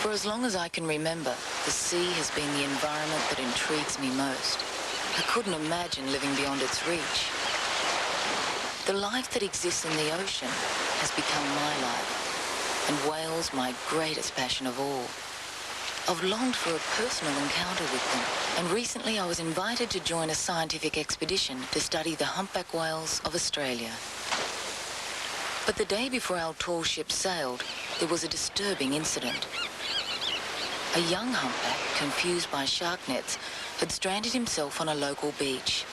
For as long as I can remember, the sea has been the environment that intrigues me most. I couldn't imagine living beyond its reach. The life that exists in the ocean has become my life, and whales my greatest passion of all. I've longed for a personal encounter with them, and recently I was invited to join a scientific expedition to study the humpback whales of Australia. But the day before our tall ship sailed, there was a disturbing incident. A young humpback, confused by shark nets, had stranded himself on a local beach.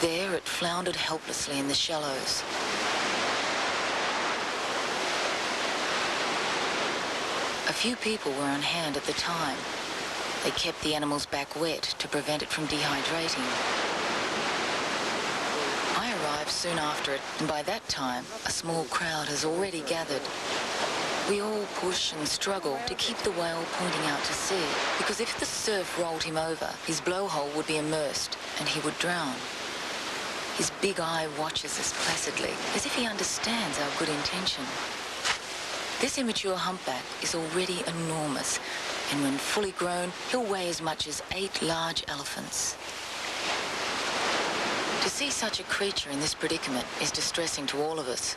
There it floundered helplessly in the shallows. A few people were on hand at the time. They kept the animal's back wet to prevent it from dehydrating. I arrived soon after it, and by that time, a small crowd has already gathered. We all push and struggle to keep the whale pointing out to sea, because if the surf rolled him over, his blowhole would be immersed and he would drown. His big eye watches us placidly, as if he understands our good intention. This immature humpback is already enormous, and when fully grown, he'll weigh as much as 8 large elephants. To see such a creature in this predicament is distressing to all of us.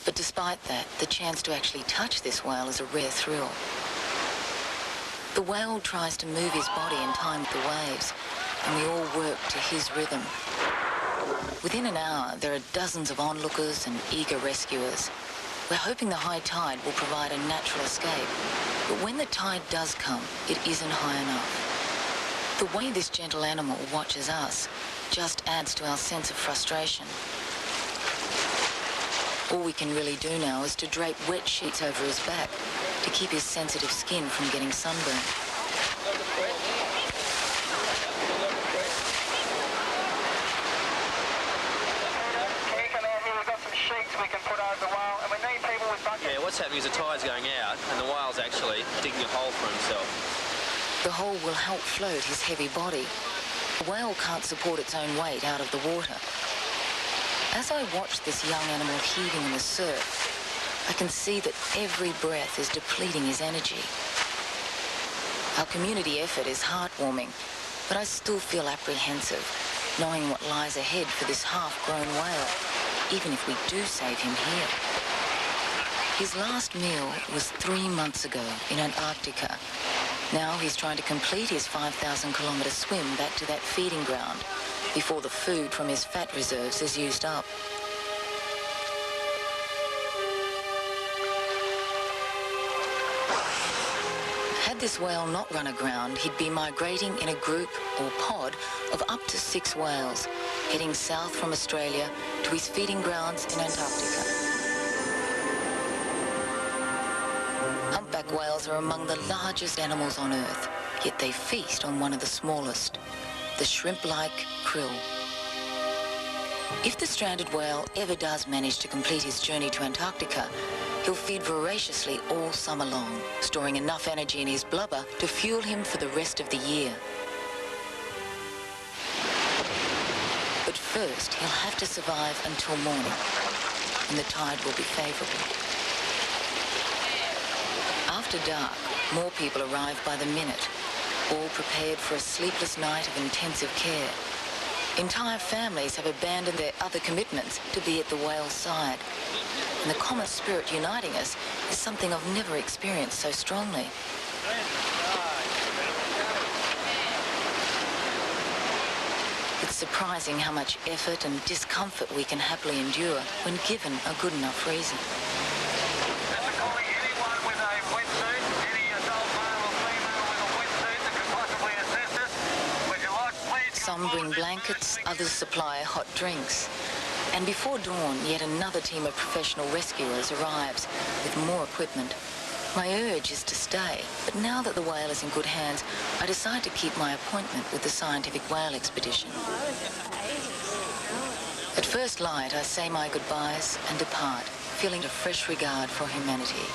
But despite that, the chance to actually touch this whale is a rare thrill. The whale tries to move his body in time with the waves, and we all work to his rhythm. Within an hour, there are dozens of onlookers and eager rescuers. We're hoping the high tide will provide a natural escape, but when the tide does come, it isn't high enough. The way this gentle animal watches us just adds to our sense of frustration. All we can really do now is to drape wet sheets over his back to keep his sensitive skin from getting sunburned. What's happening is the tide's going out and the whale's actually digging a hole for himself. The hole will help float his heavy body. The whale can't support its own weight out of the water. As I watch this young animal heaving in the surf, I can see that every breath is depleting his energy. Our community effort is heartwarming, but I still feel apprehensive, knowing what lies ahead for this half-grown whale, even if we do save him here. His last meal was 3 months ago in Antarctica. Now he's trying to complete his 5,000-kilometre swim back to that feeding ground before the food from his fat reserves is used up. Had this whale not run aground, he'd be migrating in a group or pod of up to 6 whales, heading south from Australia to his feeding grounds in Antarctica. Humpback whales are among the largest animals on Earth, yet they feast on one of the smallest, the shrimp-like krill. If the stranded whale ever does manage to complete his journey to Antarctica, he'll feed voraciously all summer long, storing enough energy in his blubber to fuel him for the rest of the year. But first, he'll have to survive until morning, and the tide will be favourable. After dark, more people arrive by the minute, all prepared for a sleepless night of intensive care. Entire families have abandoned their other commitments to be at the whale's side. And the common spirit uniting us is something I've never experienced so strongly. It's surprising how much effort and discomfort we can happily endure when given a good enough reason. Some bring blankets, others supply hot drinks. And before dawn, yet another team of professional rescuers arrives with more equipment. My urge is to stay, but now that the whale is in good hands, I decide to keep my appointment with the scientific whale expedition. At first light, I say my goodbyes and depart, feeling a fresh regard for humanity.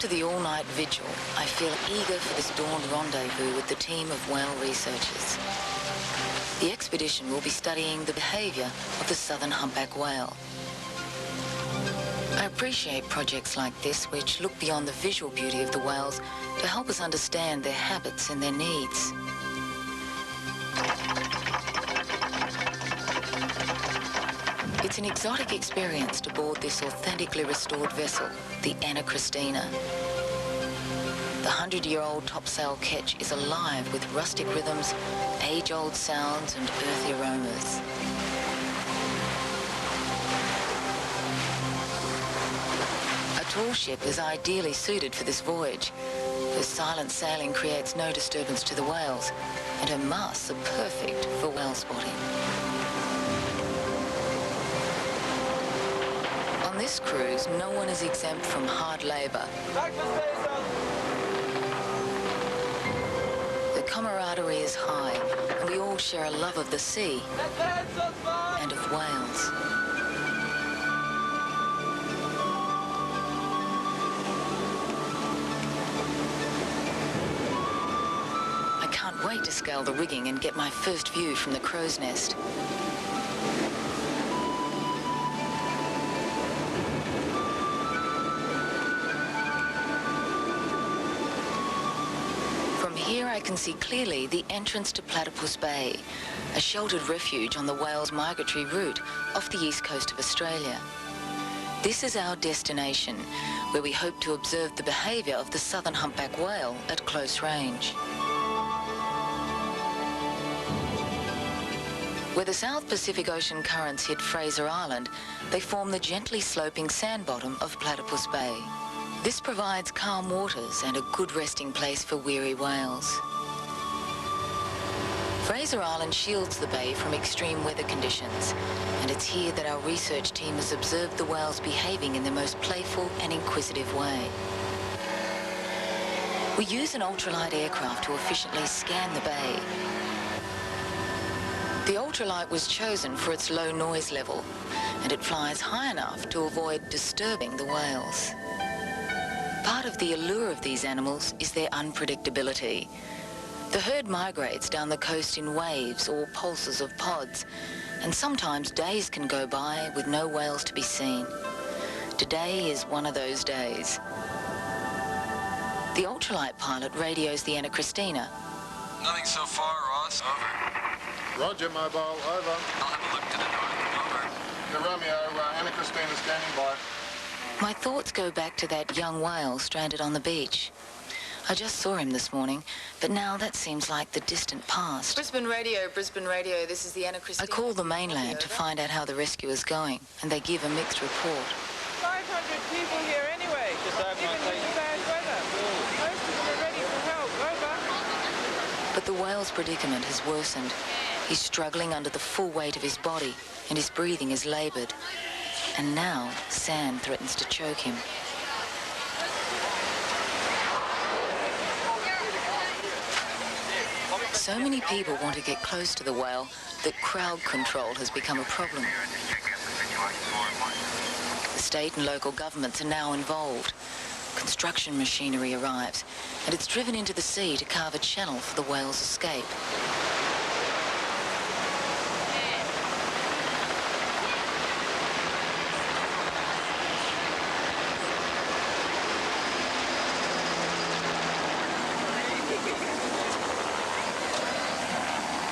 After the all-night vigil, I feel eager for this dawned rendezvous with the team of whale researchers. The expedition will be studying the behaviour of the southern humpback whale. I appreciate projects like this which look beyond the visual beauty of the whales to help us understand their habits and their needs. It's an exotic experience to board this authentically restored vessel, the Anna Christina. The 100-year-old topsail ketch is alive with rustic rhythms, age-old sounds and earthy aromas. A tall ship is ideally suited for this voyage. Her silent sailing creates no disturbance to the whales, and her masts are perfect for whale spotting. On this cruise, no one is exempt from hard labour. The camaraderie is high, and we all share a love of the sea and of whales. I can't wait to scale the rigging and get my first view from the crow's nest. Here I can see clearly the entrance to Platypus Bay, a sheltered refuge on the whale's migratory route off the east coast of Australia. This is our destination, where we hope to observe the behaviour of the southern humpback whale at close range. Where the South Pacific Ocean currents hit Fraser Island, they form the gently sloping sand bottom of Platypus Bay. This provides calm waters and a good resting place for weary whales. Fraser Island shields the bay from extreme weather conditions, and it's here that our research team has observed the whales behaving in the most playful and inquisitive way. We use an ultralight aircraft to efficiently scan the bay. The ultralight was chosen for its low noise level, and it flies high enough to avoid disturbing the whales. Part of the allure of these animals is their unpredictability. The herd migrates down the coast in waves or pulses of pods, and sometimes days can go by with no whales to be seen. Today is one of those days. The ultralight pilot radios the Anna Christina. Nothing so far, Ross. Over. Roger, mobile, over. I'll have a look to the north. Over. Yeah, Romeo, Anna Christina standing by. My thoughts go back to that young whale stranded on the beach. I just saw him this morning, but now that seems like the distant past. Brisbane Radio, this is the Anna Christina. I call the mainland to find out how the rescue is going, and they give a mixed report. 500 people here anyway, even in bad weather. Most of them are ready for help. Over. But the whale's predicament has worsened. He's struggling under the full weight of his body, and his breathing is laboured. And now, sand threatens to choke him. So many people want to get close to the whale that crowd control has become a problem. The state and local governments are now involved. Construction machinery arrives, and it's driven into the sea to carve a channel for the whale's escape.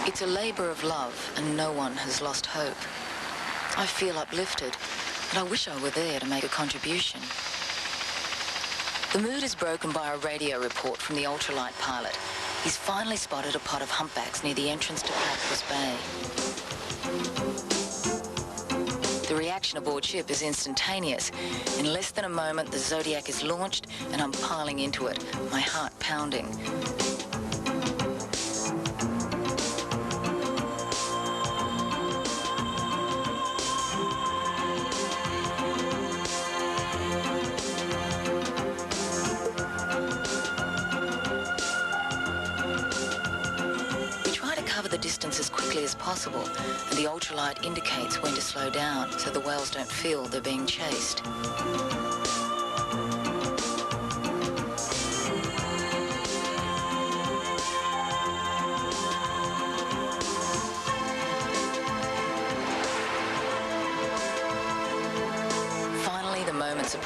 It's a labour of love, and no one has lost hope. I feel uplifted, and I wish I were there to make a contribution. The mood is broken by a radio report from the ultralight pilot. He's finally spotted a pod of humpbacks near the entrance to Platypus Bay. The reaction aboard ship is instantaneous. In less than a moment, the Zodiac is launched, and I'm piling into it, my heart pounding. The distance as quickly as possible, and the ultralight indicates when to slow down so the whales don't feel they're being chased.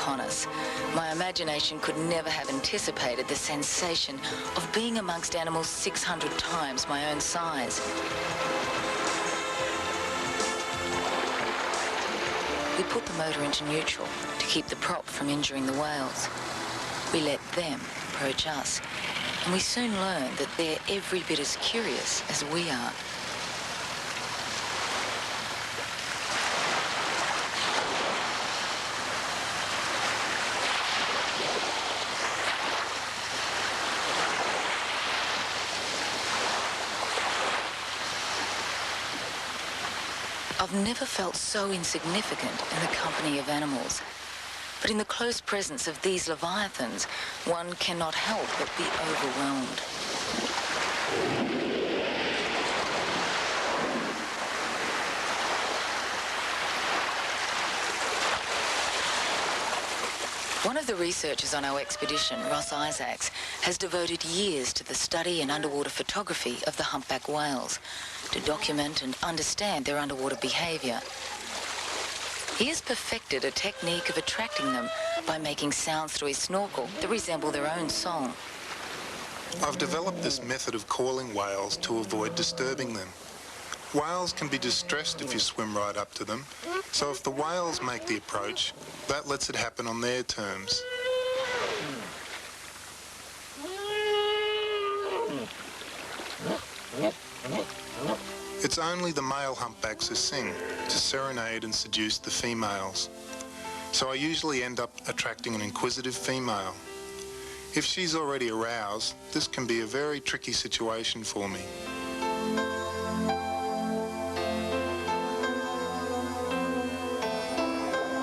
upon us. My imagination could never have anticipated the sensation of being amongst animals 600 times my own size. We put the motor into neutral to keep the prop from injuring the whales. We let them approach us, and we soon learned that they're every bit as curious as we are. I've never felt so insignificant in the company of animals. But in the close presence of these leviathans, one cannot help but be overwhelmed. One of the researchers on our expedition, Ross Isaacs, has devoted years to the study and underwater photography of the humpback whales, to document and understand their underwater behaviour. He has perfected a technique of attracting them by making sounds through his snorkel that resemble their own song. I've developed this method of calling whales to avoid disturbing them. Whales can be distressed if you swim right up to them, so if the whales make the approach, that lets it happen on their terms. It's only the male humpbacks who sing to serenade and seduce the females. So I usually end up attracting an inquisitive female. If she's already aroused, this can be a very tricky situation for me.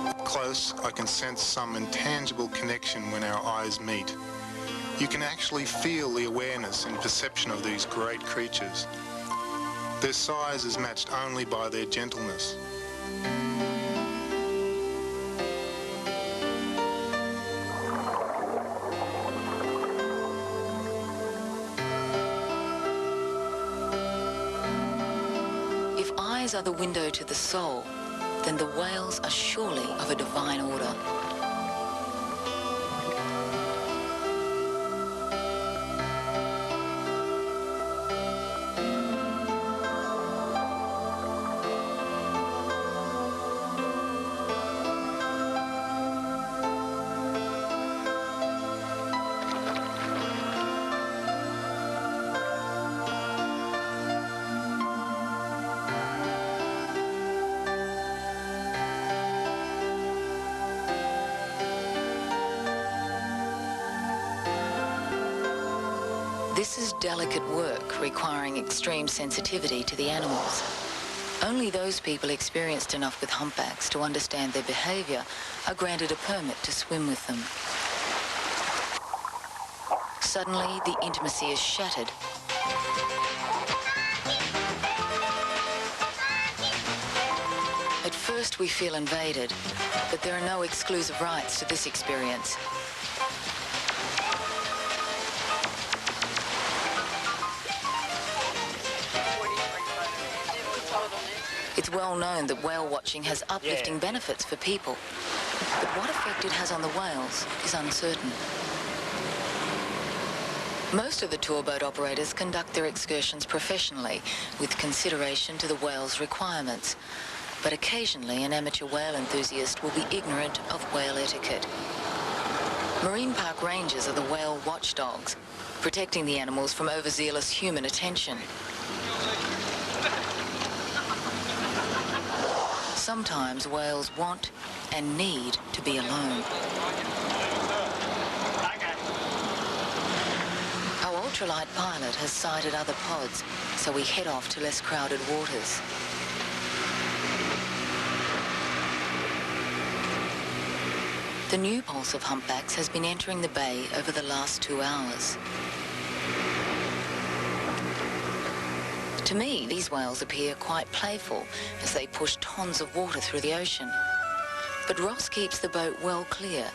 Up close, I can sense some intangible connection when our eyes meet. You can actually feel the awareness and perception of these great creatures. Their size is matched only by their gentleness. If eyes are the window to the soul, then the whales are surely of a divine order. This is delicate work requiring extreme sensitivity to the animals. Only those people experienced enough with humpbacks to understand their behaviour are granted a permit to swim with them. Suddenly, the intimacy is shattered. At first, we feel invaded, but there are no exclusive rights to this experience. It's well known that whale watching has uplifting benefits for people, but what effect it has on the whales is uncertain. Most of the tour boat operators conduct their excursions professionally, with consideration to the whale's requirements, but occasionally an amateur whale enthusiast will be ignorant of whale etiquette. Marine park rangers are the whale watchdogs, protecting the animals from overzealous human attention. Sometimes whales want and need to be alone. Our ultralight pilot has sighted other pods, so we head off to less crowded waters. The new pulse of humpbacks has been entering the bay over the last 2 hours. To me, these whales appear quite playful as they push tons of water through the ocean. But Ross keeps the boat well clear,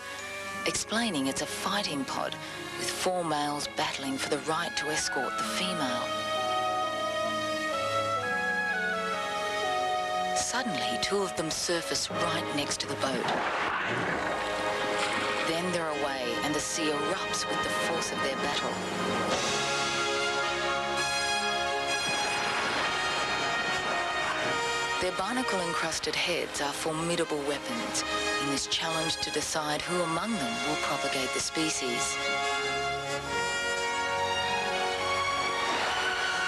explaining it's a fighting pod with 4 males battling for the right to escort the female. Suddenly, 2 of them surface right next to the boat. Then they're away, and the sea erupts with the force of their battle. Their barnacle-encrusted heads are formidable weapons in this challenge to decide who among them will propagate the species.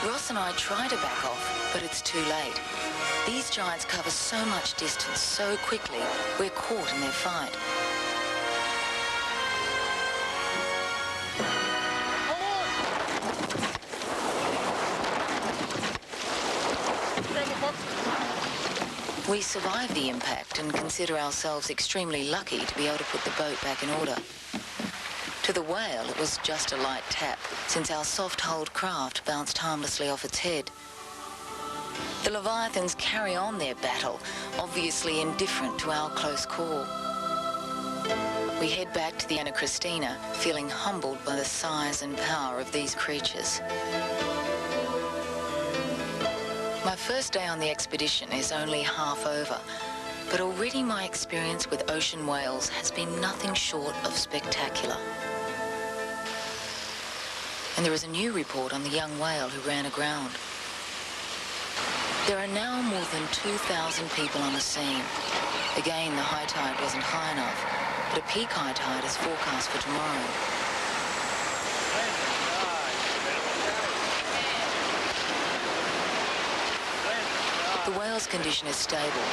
Ross and I try to back off, but it's too late. These giants cover so much distance so quickly, we're caught in their fight. We survive the impact and consider ourselves extremely lucky to be able to put the boat back in order. To the whale, it was just a light tap, since our soft-hulled craft bounced harmlessly off its head. The Leviathans carry on their battle, obviously indifferent to our close call. We head back to the Anna Christina, feeling humbled by the size and power of these creatures. My first day on the expedition is only half over, but already my experience with ocean whales has been nothing short of spectacular. And there is a new report on the young whale who ran aground. There are now more than 2,000 people on the scene. Again, the high tide wasn't high enough, but a peak high tide is forecast for tomorrow. The whale's condition is stable.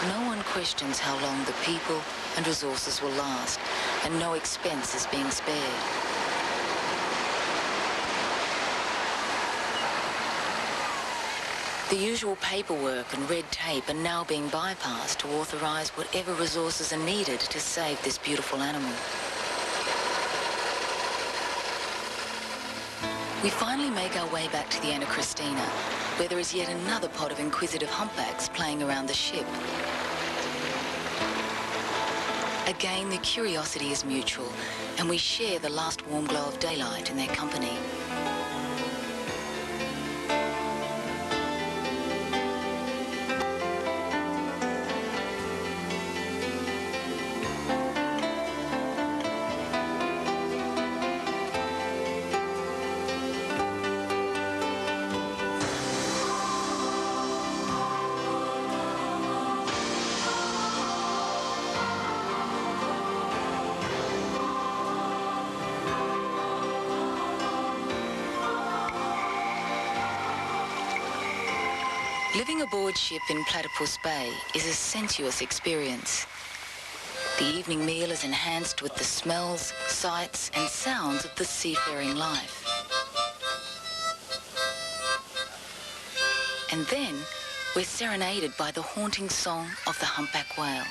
No one questions how long the people and resources will last, and no expense is being spared. The usual paperwork and red tape are now being bypassed to authorize whatever resources are needed to save this beautiful animal. We finally make our way back to the Anna Christina, where there is yet another pod of inquisitive humpbacks playing around the ship. Again, the curiosity is mutual, and we share the last warm glow of daylight in their company. Living aboard ship in Platypus Bay is a sensuous experience. The evening meal is enhanced with the smells, sights and sounds of the seafaring life. And then we're serenaded by the haunting song of the humpback whale.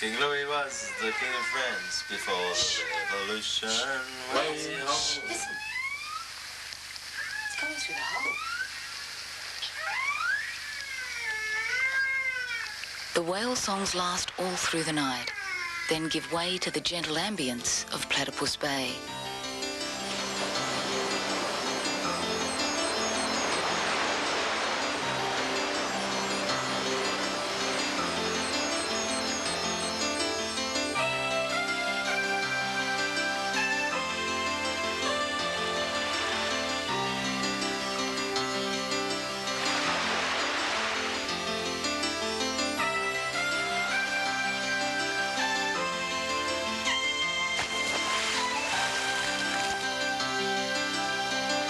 King Louis was the king of France before the revolution. Listen. It's coming through the hole. The whale songs last all through the night, then give way to the gentle ambience of Platypus Bay.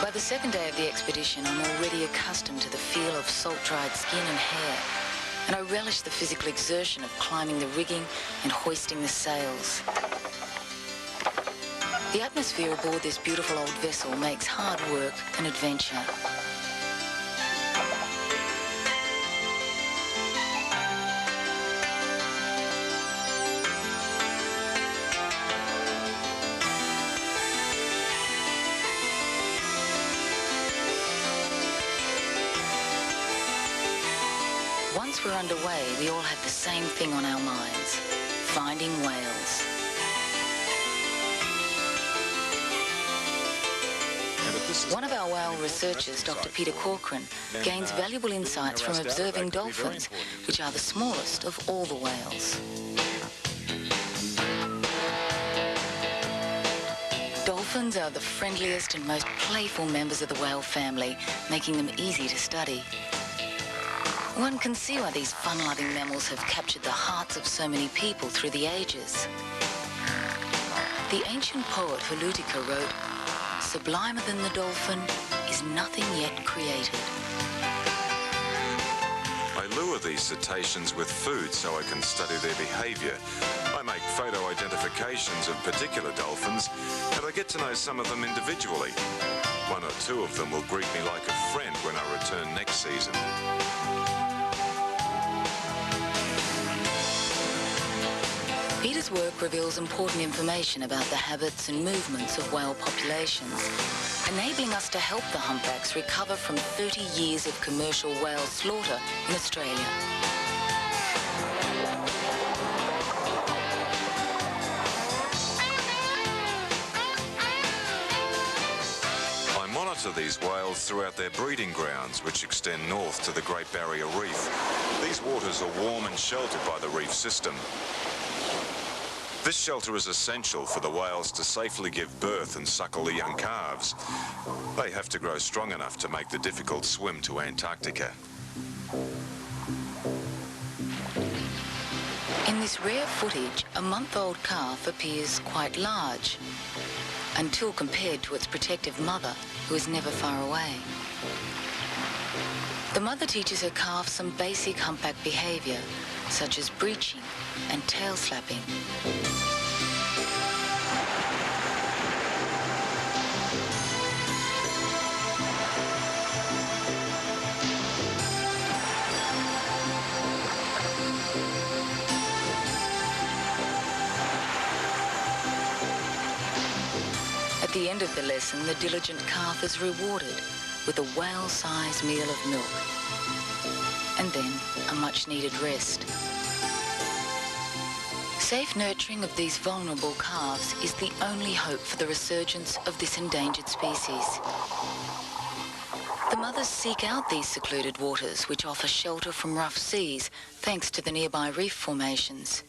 By the second day of the expedition, I'm already accustomed to the feel of salt-dried skin and hair, and I relish the physical exertion of climbing the rigging and hoisting the sails. The atmosphere aboard this beautiful old vessel makes hard work an adventure. once we're underway, we all had the same thing on our minds: finding whales. One of our whale researchers, Dr. Peter Corcoran, gains valuable insights from observing dolphins, which are the smallest of all the whales. Dolphins are the friendliest and most playful members of the whale family, making them easy to study. One can see why these fun-loving mammals have captured the hearts of so many people through the ages. The ancient poet Hulutika wrote, "Sublimer than the dolphin is nothing yet created." I lure these cetaceans with food so I can study their behaviour. I make photo identifications of particular dolphins, and I get to know some of them individually. One or two of them will greet me like a friend when I return next season. Peter's work reveals important information about the habits and movements of whale populations, enabling us to help the humpbacks recover from 30 years of commercial whale slaughter in Australia. I monitor these whales throughout their breeding grounds, which extend north to the Great Barrier Reef. These waters are warm and sheltered by the reef system. This shelter is essential for the whales to safely give birth and suckle the young calves. They have to grow strong enough to make the difficult swim to Antarctica. In this rare footage, a month-old calf appears quite large, until compared to its protective mother, who is never far away. The mother teaches her calf some basic humpback behaviour, such as breaching and tail slapping. At the end of the lesson, the diligent calf is rewarded with a whale-sized meal of milk, and then a much-needed rest. Safe nurturing of these vulnerable calves is the only hope for the resurgence of this endangered species. The mothers seek out these secluded waters, which offer shelter from rough seas, thanks to the nearby reef formations.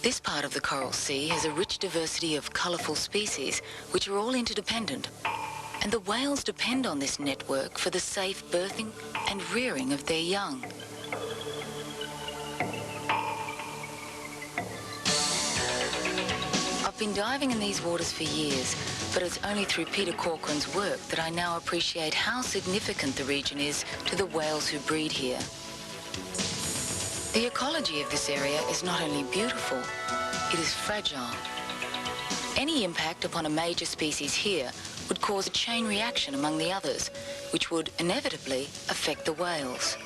This part of the coral sea has a rich diversity of colourful species, which are all interdependent. And the whales depend on this network for the safe birthing and rearing of their young. I've been diving in these waters for years, but it's only through Peter Corcoran's work that I now appreciate how significant the region is to the whales who breed here. The ecology of this area is not only beautiful, it is fragile. Any impact upon a major species here would cause a chain reaction among the others, which would inevitably affect the whales.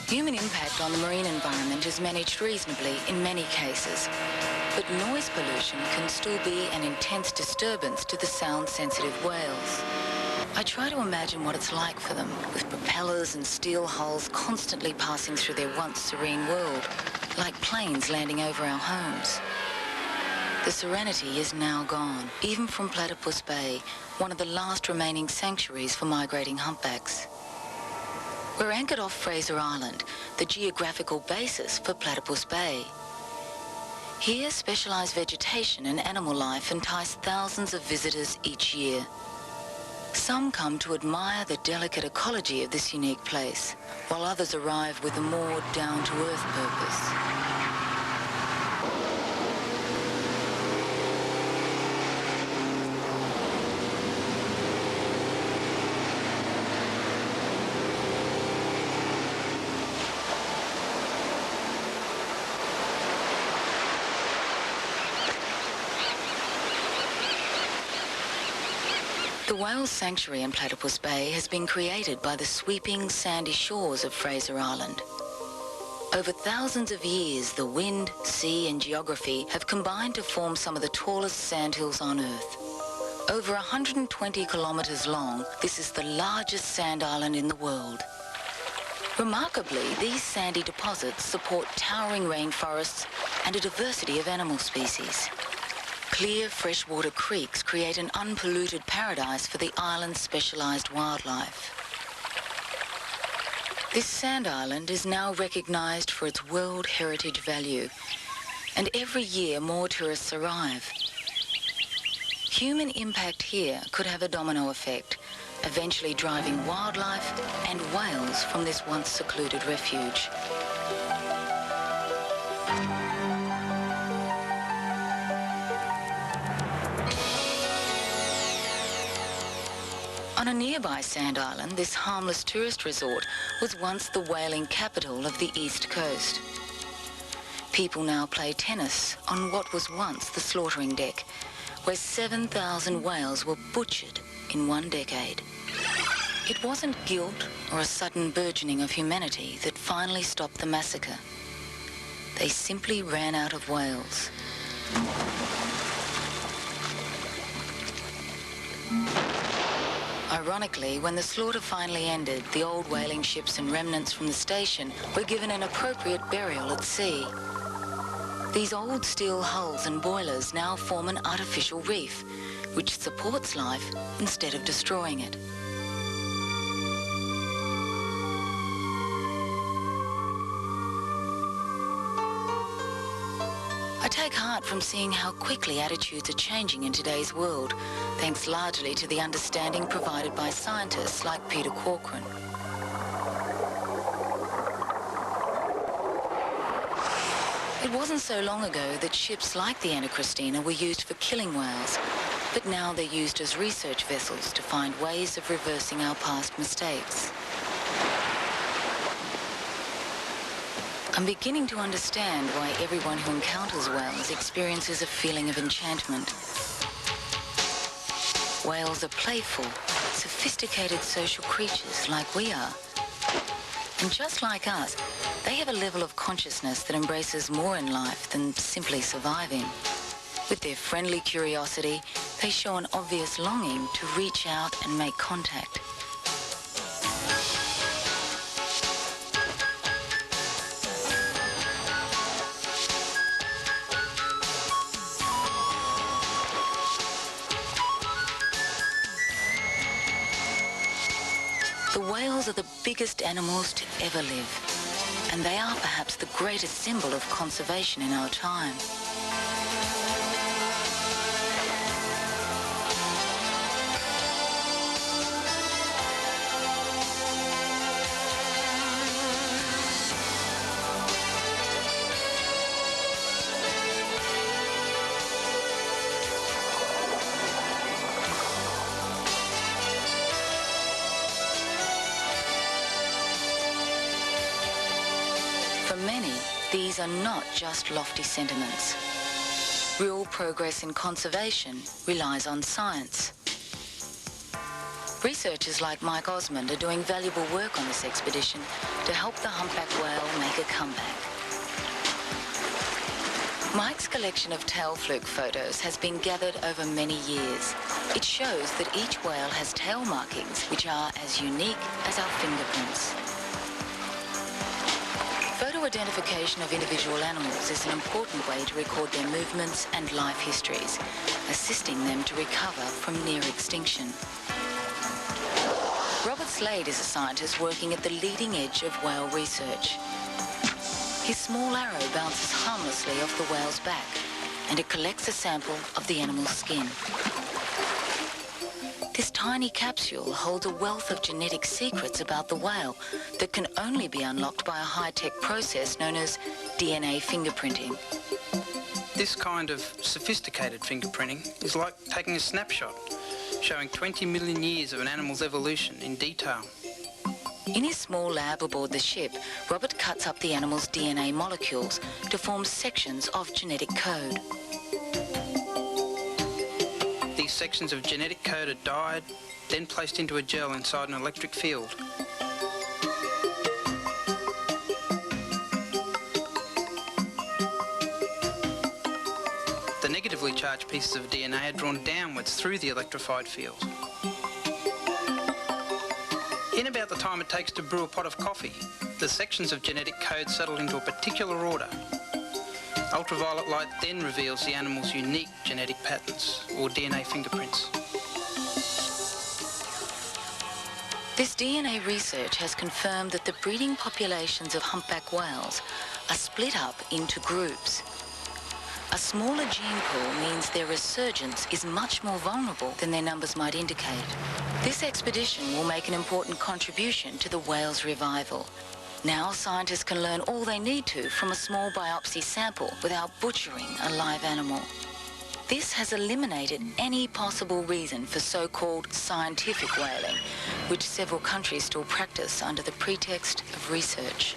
Human impact on the marine environment is managed reasonably in many cases, but noise pollution can still be an intense disturbance to the sound-sensitive whales. I try to imagine what it's like for them, with propellers and steel hulls constantly passing through their once serene world, like planes landing over our homes. The serenity is now gone, even from Platypus Bay, one of the last remaining sanctuaries for migrating humpbacks. We're anchored off Fraser Island, the geographical basis for Platypus Bay. Here, specialised vegetation and animal life entice thousands of visitors each year. Some come to admire the delicate ecology of this unique place, while others arrive with a more down-to-earth purpose. The whale sanctuary in Platypus Bay has been created by the sweeping sandy shores of Fraser Island. Over thousands of years, the wind, sea and geography have combined to form some of the tallest sandhills on Earth. Over 120 kilometres long, this is the largest sand island in the world. Remarkably, these sandy deposits support towering rainforests and a diversity of animal species. Clear freshwater creeks create an unpolluted paradise for the island's specialised wildlife. This sand island is now recognised for its World Heritage value, and every year more tourists arrive. Human impact here could have a domino effect, eventually driving wildlife and whales from this once secluded refuge. On a nearby sand island, this harmless tourist resort was once the whaling capital of the East Coast. People now play tennis on what was once the slaughtering deck, where 7,000 whales were butchered in one decade. It wasn't guilt or a sudden burgeoning of humanity that finally stopped the massacre. They simply ran out of whales. Ironically, when the slaughter finally ended, the old whaling ships and remnants from the station were given an appropriate burial at sea. These old steel hulls and boilers now form an artificial reef, which supports life instead of destroying it. I take heart from seeing how quickly attitudes are changing in today's world, thanks largely to the understanding provided by scientists like Peter Corcoran. It wasn't so long ago that ships like the Anna Christina were used for killing whales, but now they're used as research vessels to find ways of reversing our past mistakes. I'm beginning to understand why everyone who encounters whales experiences a feeling of enchantment. Whales are playful, sophisticated social creatures like we are. And just like us, they have a level of consciousness that embraces more in life than simply surviving. With their friendly curiosity, they show an obvious longing to reach out and make contact. The whales are the biggest animals to ever live, and they are perhaps the greatest symbol of conservation in our time. For many, these are not just lofty sentiments. Real progress in conservation relies on science. Researchers like Mike Osmond are doing valuable work on this expedition to help the humpback whale make a comeback. Mike's collection of tail fluke photos has been gathered over many years. It shows that each whale has tail markings which are as unique as our fingerprints. Photo identification of individual animals is an important way to record their movements and life histories, assisting them to recover from near extinction. Robert Slade is a scientist working at the leading edge of whale research. His small arrow bounces harmlessly off the whale's back, and it collects a sample of the animal's skin. This tiny capsule holds a wealth of genetic secrets about the whale that can only be unlocked by a high-tech process known as DNA fingerprinting. This kind of sophisticated fingerprinting is like taking a snapshot, showing 20 million years of an animal's evolution in detail. In his small lab aboard the ship, Robert cuts up the animal's DNA molecules to form sections of genetic code. These sections of genetic code are dyed, then placed into a gel inside an electric field. negatively charged pieces of DNA are drawn downwards through the electrified field. In about the time it takes to brew a pot of coffee, the sections of genetic code settle into a particular order. Ultraviolet light then reveals the animal's unique genetic patterns, or DNA fingerprints. This DNA research has confirmed that the breeding populations of humpback whales are split up into groups. A smaller gene pool means their resurgence is much more vulnerable than their numbers might indicate. This expedition will make an important contribution to the whale's revival. Now scientists can learn all they need to from a small biopsy sample without butchering a live animal. This has eliminated any possible reason for so-called scientific whaling, which several countries still practice under the pretext of research.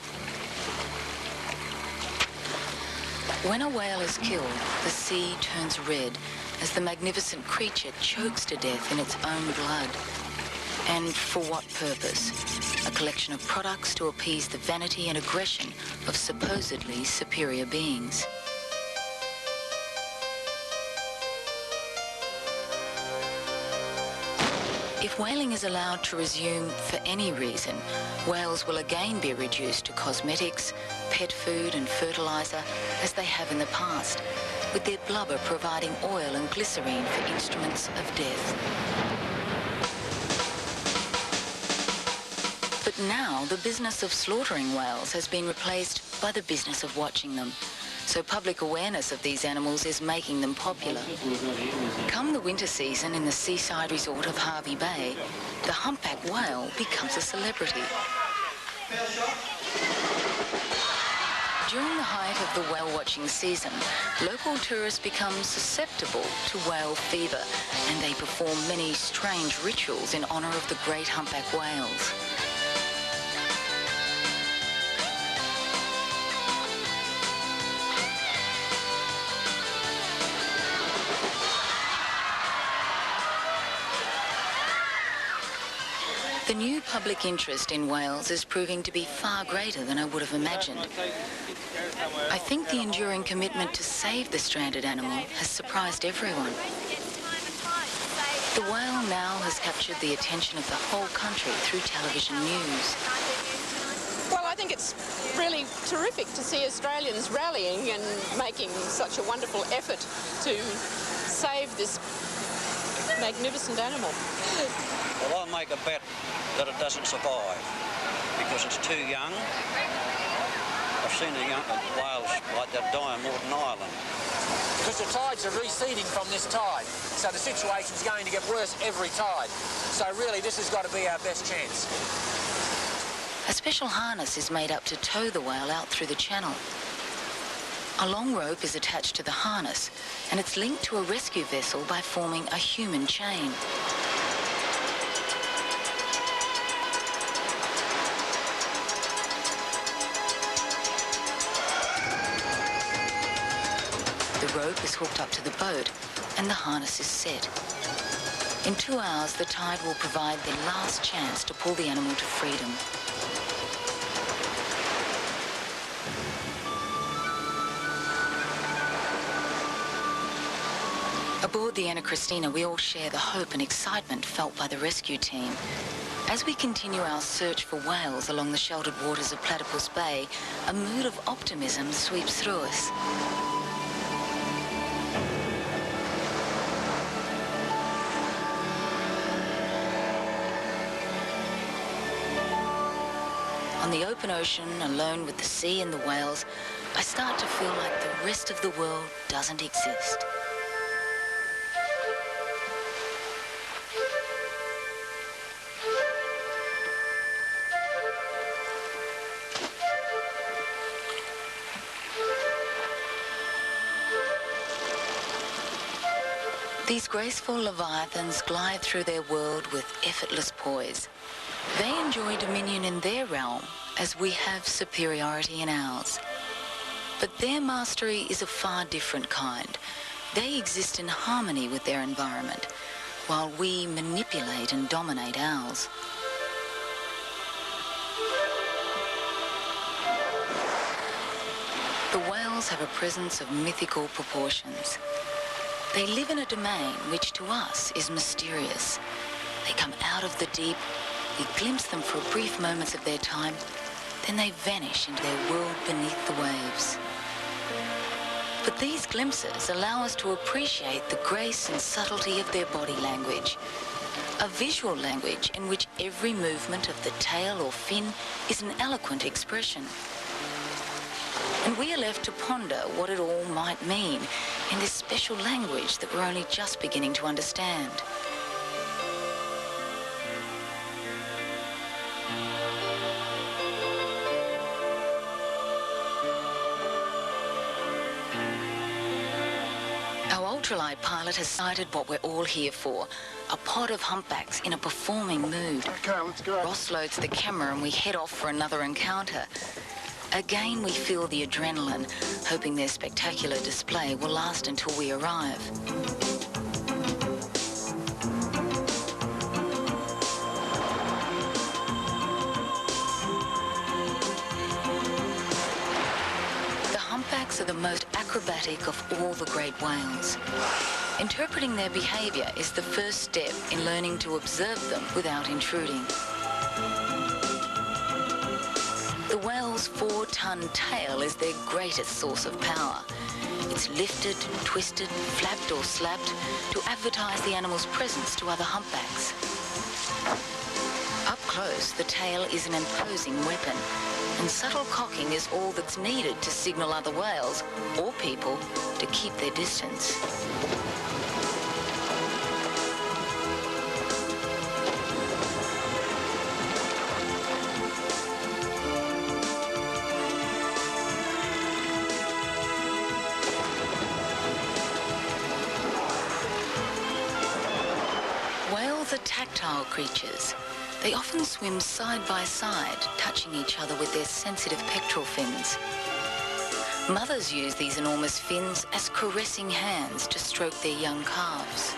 When a whale is killed, the sea turns red as the magnificent creature chokes to death in its own blood. And for what purpose? A collection of products to appease the vanity and aggression of supposedly superior beings. If whaling is allowed to resume for any reason, whales will again be reduced to cosmetics, pet food and fertilizer as they have in the past, with their blubber providing oil and glycerine for instruments of death. But now the business of slaughtering whales has been replaced by the business of watching them. So public awareness of these animals is making them popular. Come the winter season in the seaside resort of Hervey Bay, the humpback whale becomes a celebrity. During the height of the whale watching season, local tourists become susceptible to whale fever, and they perform many strange rituals in honour of the great humpback whales. The new public interest in whales is proving to be far greater than I would have imagined. I think the enduring commitment to save the stranded animal has surprised everyone. The whale now has captured the attention of the whole country through television news. Well, I think it's really terrific to see Australians rallying and making such a wonderful effort to save this magnificent animal. Well, I'll make a bet that it doesn't survive because it's too young. I've seen the young whales like that die on Northern Ireland. Because the tides are receding from this tide, so the situation's going to get worse every tide. So really, this has got to be our best chance. A special harness is made up to tow the whale out through the channel. A long rope is attached to the harness, and it's linked to a rescue vessel by forming a human chain. The rope is hooked up to the boat, and the harness is set. In 2 hours, the tide will provide their last chance to pull the animal to freedom. Aboard the Anna Christina, we all share the hope and excitement felt by the rescue team. As we continue our search for whales along the sheltered waters of Platypus Bay, a mood of optimism sweeps through us. On the open ocean, alone with the sea and the whales, I start to feel like the rest of the world doesn't exist. These graceful leviathans glide through their world with effortless poise. They enjoy dominion in their realm as we have superiority in ours. But their mastery is a far different kind. They exist in harmony with their environment, while we manipulate and dominate ours. The whales have a presence of mythical proportions. They live in a domain which to us is mysterious. They come out of the deep, we glimpse them for brief moments of their time, then they vanish into their world beneath the waves. But these glimpses allow us to appreciate the grace and subtlety of their body language, a visual language in which every movement of the tail or fin is an eloquent expression. And we are left to ponder what it all might mean in this special language that we're only just beginning to understand. Our ultralight pilot has sighted what we're all here for, a pod of humpbacks in a performing mood. Okay, let's go. Ross loads the camera and we head off for another encounter. Again, we feel the adrenaline, hoping their spectacular display will last until we arrive. The humpbacks are the most acrobatic of all the great whales. Interpreting their behaviour is the first step in learning to observe them without intruding. The whale's 4-ton tail is their greatest source of power. It's lifted, twisted, flapped or slapped to advertise the animal's presence to other humpbacks. Up close, the tail is an imposing weapon, and subtle cocking is all that's needed to signal other whales, or people, to keep their distance. Whales are tactile creatures. They often swim side by side, touching each other with their sensitive pectoral fins. Mothers use these enormous fins as caressing hands to stroke their young calves.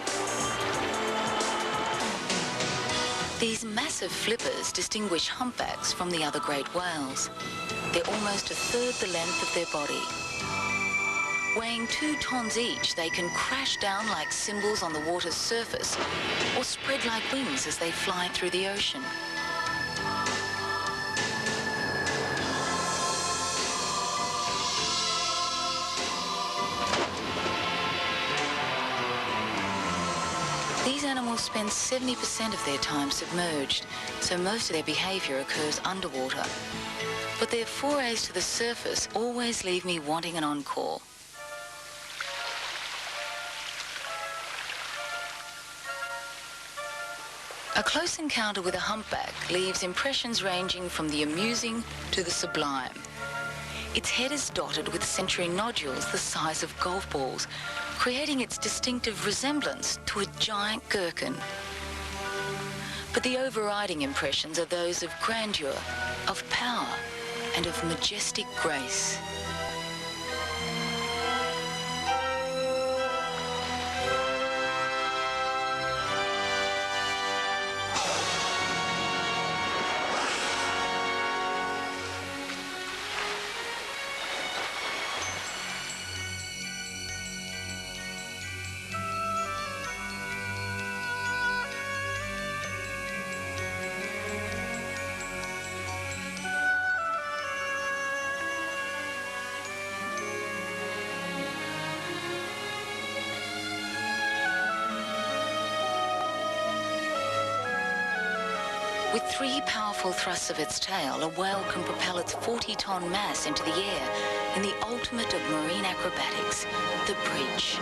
These massive flippers distinguish humpbacks from the other great whales. They're almost a third the length of their body. Weighing 2 tons each, they can crash down like cymbals on the water's surface or spread like wings as they fly through the ocean. These animals spend 70% of their time submerged, so most of their behaviour occurs underwater. But their forays to the surface always leave me wanting an encore. A close encounter with a humpback leaves impressions ranging from the amusing to the sublime. Its head is dotted with sensory nodules the size of golf balls, creating its distinctive resemblance to a giant gherkin. But the overriding impressions are those of grandeur, of power, and of majestic grace. With 3 powerful thrusts of its tail, a whale can propel its 40-ton mass into the air in the ultimate of marine acrobatics, the bridge.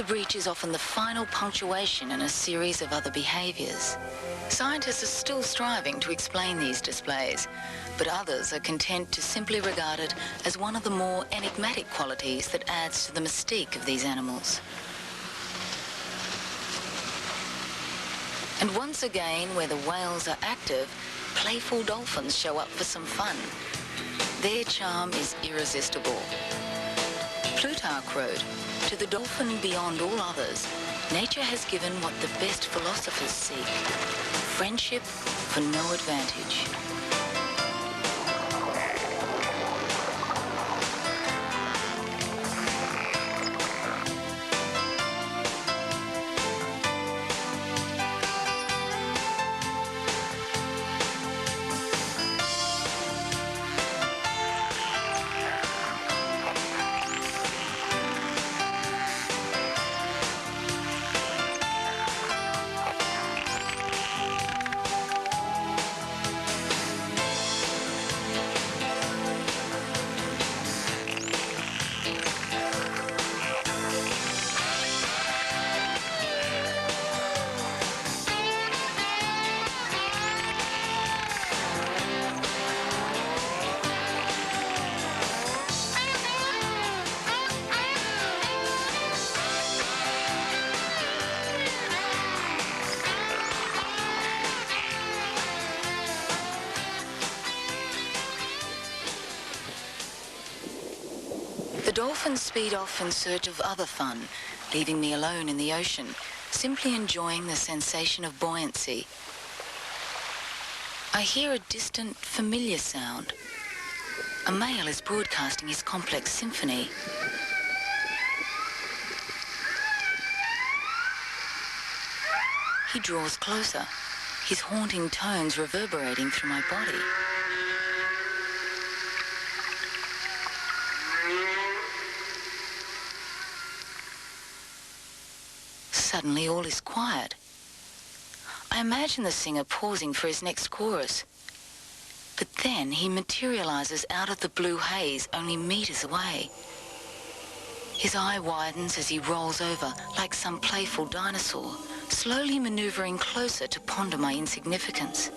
The breach is often the final punctuation in a series of other behaviours. Scientists are still striving to explain these displays, but others are content to simply regard it as one of the more enigmatic qualities that adds to the mystique of these animals. And once again, where the whales are active, playful dolphins show up for some fun. Their charm is irresistible. Plutarch wrote, "To the dolphin beyond all others, nature has given what the best philosophers seek, friendship for no advantage." The dolphins speed off in search of other fun, leaving me alone in the ocean, simply enjoying the sensation of buoyancy. I hear a distant, familiar sound. A male is broadcasting his complex symphony. He draws closer, his haunting tones reverberating through my body. Suddenly, all is quiet. I imagine the singer pausing for his next chorus. But then he materializes out of the blue haze only meters away. His eye widens as he rolls over like some playful dinosaur, slowly maneuvering closer to ponder my insignificance.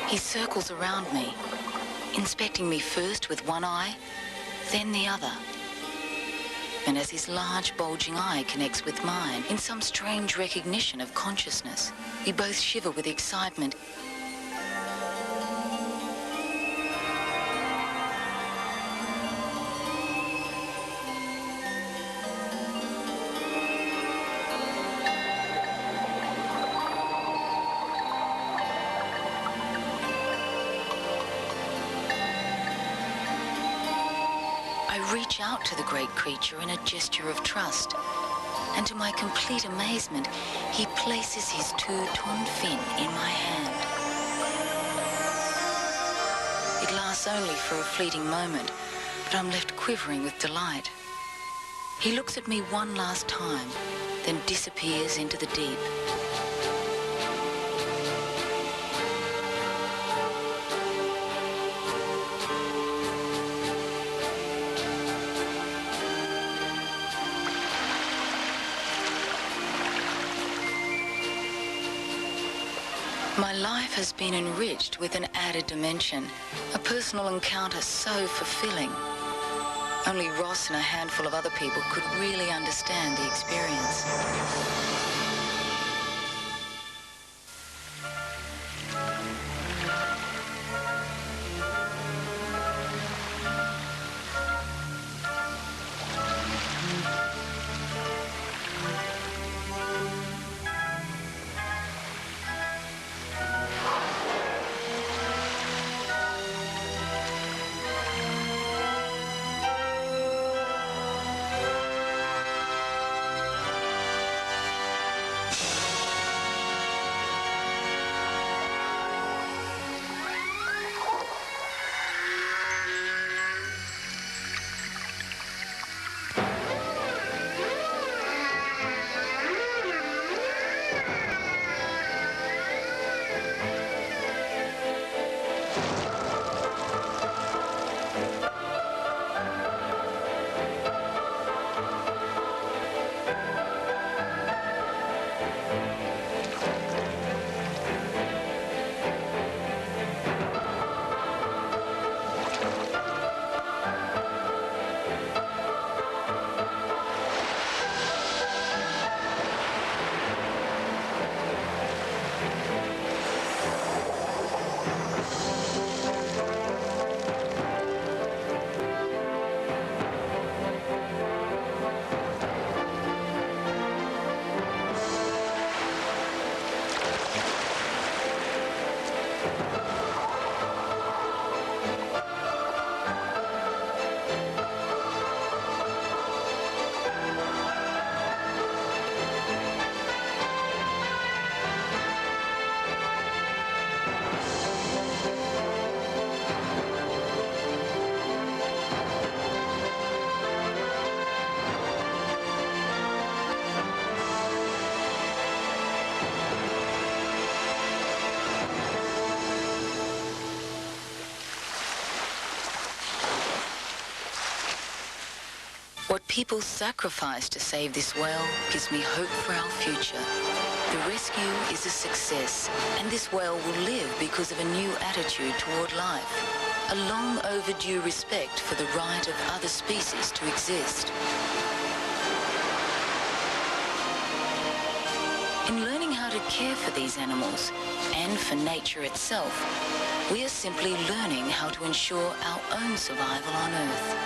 He circles around me, inspecting me first with one eye, then the other. And as his large, bulging eye connects with mine in some strange recognition of consciousness, we both shiver with excitement. I reach out to the great creature in a gesture of trust, and to my complete amazement, he places his 2-ton fin in my hand. It lasts only for a fleeting moment, but I'm left quivering with delight. He looks at me one last time, then disappears into the deep. My life has been enriched with an added dimension, a personal encounter so fulfilling. Only Ross and a handful of other people could really understand the experience. people sacrificed to save this whale gives me hope for our future. The rescue is a success, and this whale will live because of a new attitude toward life, a long overdue respect for the right of other species to exist. In learning how to care for these animals, and for nature itself, we are simply learning how to ensure our own survival on Earth.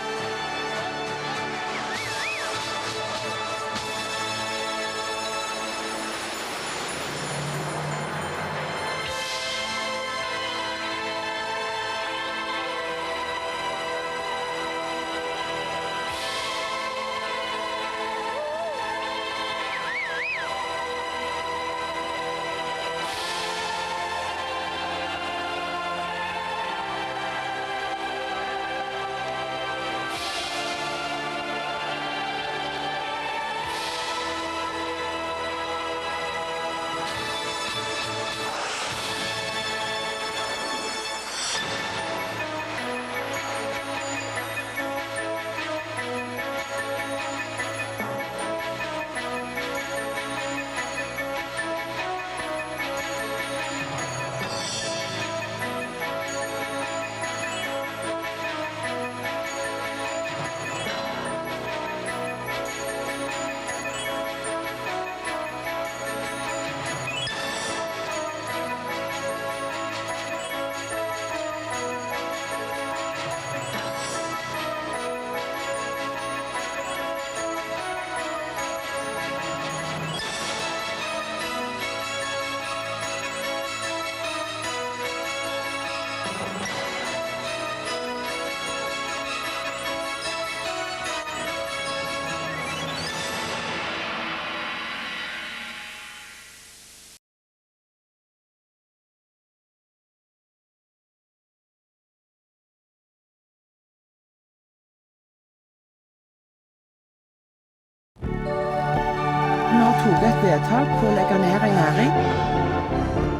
Nå tog et vedtak på å legge ned en næring.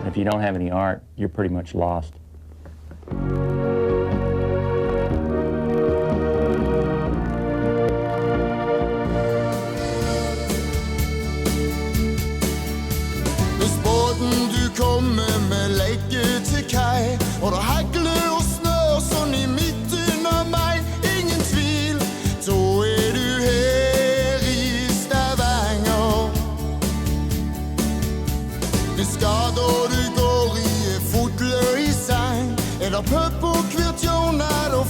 If you don't have any art, you're pretty much lost. Hvis båten du kommer med legger til kai, og det hagler og snør sånn i midt under meg, ingen tvil, da er du her i Stavanger. Det skader du går i fotløy i sang, er det pøp på hvert hjørne, da